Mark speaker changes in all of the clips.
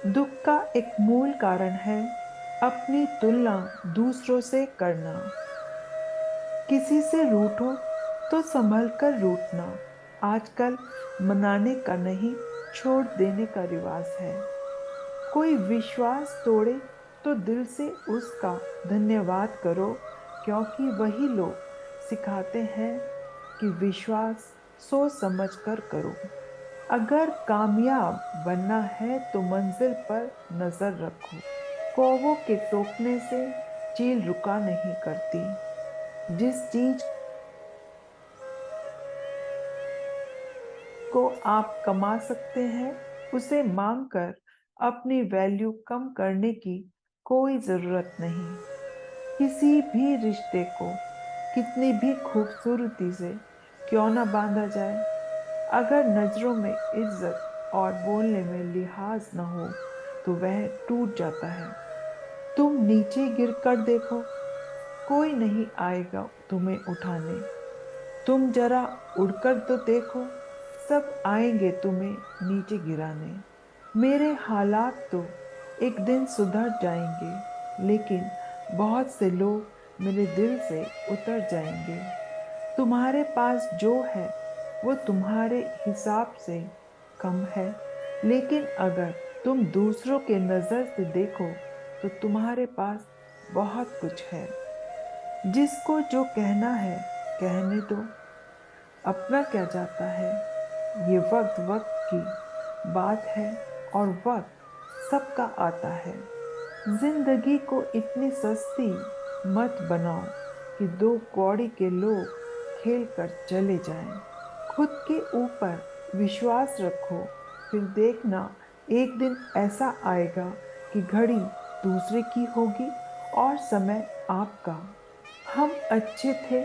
Speaker 1: दुख का एक मूल कारण है अपनी तुलना दूसरों से करना। किसी से रूठो तो संभल कर रूठना आजकल मनाने का नहीं, छोड़ देने का रिवाज है। कोई विश्वास तोड़े तो दिल से उसका धन्यवाद करो, क्योंकि वही लोग सिखाते हैं कि विश्वास सोच समझ कर करो। अगर कामयाब बनना है तो मंजिल पर नजर रखो। कौवों के टोकने से चील रुका नहीं करती। जिस चीज को आप कमा सकते हैं उसे मांग कर अपनी वैल्यू कम करने की कोई जरूरत नहीं। किसी भी रिश्ते को कितनी भी खूबसूरती से क्यों ना बांधा जाए, अगर नजरों में इज्जत और बोलने में लिहाज न हो तो वह टूट जाता है। तुम नीचे गिर कर देखो, कोई नहीं आएगा तुम्हें उठाने। तुम जरा उड़कर तो देखो, सब आएंगे तुम्हें नीचे गिराने। मेरे हालात तो एक दिन सुधर जाएंगे, लेकिन बहुत से लोग मेरे दिल से उतर जाएंगे। तुम्हारे पास जो है वो तुम्हारे हिसाब से कम है, लेकिन अगर तुम दूसरों के नजर से देखो तो तुम्हारे पास बहुत कुछ है। जिसको जो कहना है कहने दो, अपना क्या जाता है। ये वक्त वक्त की बात है और वक्त सबका आता है। जिंदगी को इतनी सस्ती मत बनाओ कि दो कौड़ी के लोग खेल कर चले जाएं। खुद के ऊपर विश्वास रखो, फिर देखना एक दिन ऐसा आएगा कि घड़ी दूसरे की होगी और समय आपका। हम अच्छे थे,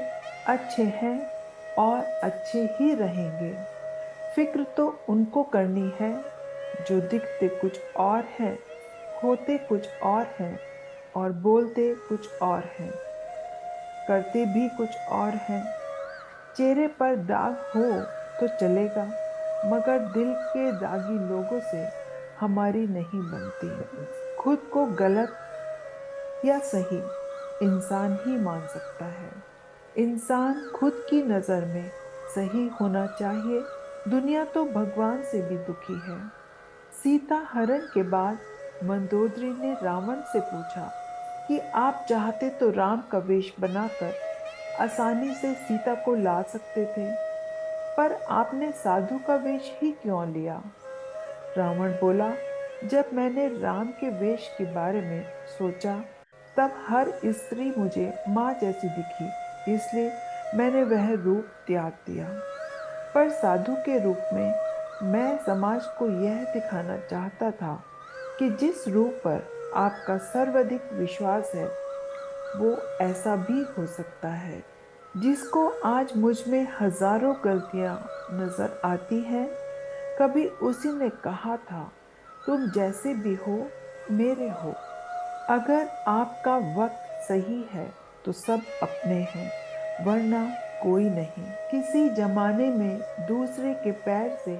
Speaker 1: अच्छे हैं और अच्छे ही रहेंगे। फिक्र तो उनको करनी है जो दिखते कुछ और हैं, होते कुछ और हैं और बोलते कुछ और हैं, करते भी कुछ और हैं। चेहरे पर दाग हो तो चलेगा, मगर दिल के दागी लोगों से हमारी नहीं बनती। खुद को गलत या सही इंसान ही मान सकता है। इंसान खुद की नजर में सही होना चाहिए। दुनिया तो भगवान से भी दुखी है। सीता हरण के बाद मंदोदरी ने रावण से पूछा कि आप चाहते तो राम का वेश बनाकर आसानी से सीता को ला सकते थे, पर आपने साधु का वेश ही क्यों लिया। रावण बोला, जब मैंने राम के वेश के बारे में सोचा तब हर स्त्री मुझे माँ जैसी दिखी, इसलिए मैंने वह रूप त्याग दिया। पर साधु के रूप में मैं समाज को यह दिखाना चाहता था कि जिस रूप पर आपका सर्वाधिक विश्वास है वो ऐसा भी हो सकता है। जिसको आज मुझ में हजारों गलतियां नजर आती हैं, कभी उसी ने कहा था तुम जैसे भी हो मेरे हो। अगर आपका वक्त सही है तो सब अपने हैं, वरना कोई नहीं। किसी जमाने में दूसरे के पैर से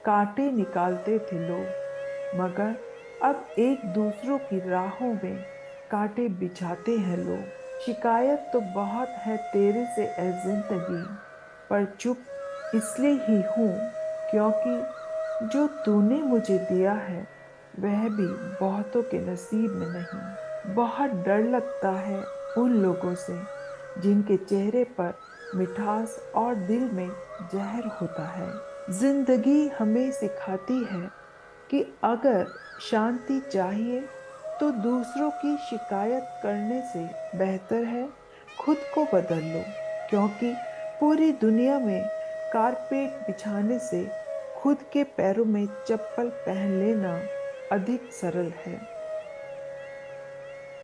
Speaker 1: कांटे निकालते थे लोग, मगर अब एक दूसरों की राहों में कांटे बिछाते हैं लोग। शिकायत तो बहुत है तेरे से ए जिंदगी, पर चुप इसलिए ही हूँ क्योंकि जो तूने मुझे दिया है वह भी बहुतों के नसीब में नहीं। बहुत डर लगता है उन लोगों से जिनके चेहरे पर मिठास और दिल में जहर होता है। जिंदगी हमें सिखाती है कि अगर शांति चाहिए तो दूसरों की शिकायत करने से बेहतर है खुद को बदल लो, क्योंकि पूरी दुनिया में कारपेट बिछाने से खुद के पैरों में चप्पल पहन लेना अधिक सरल है।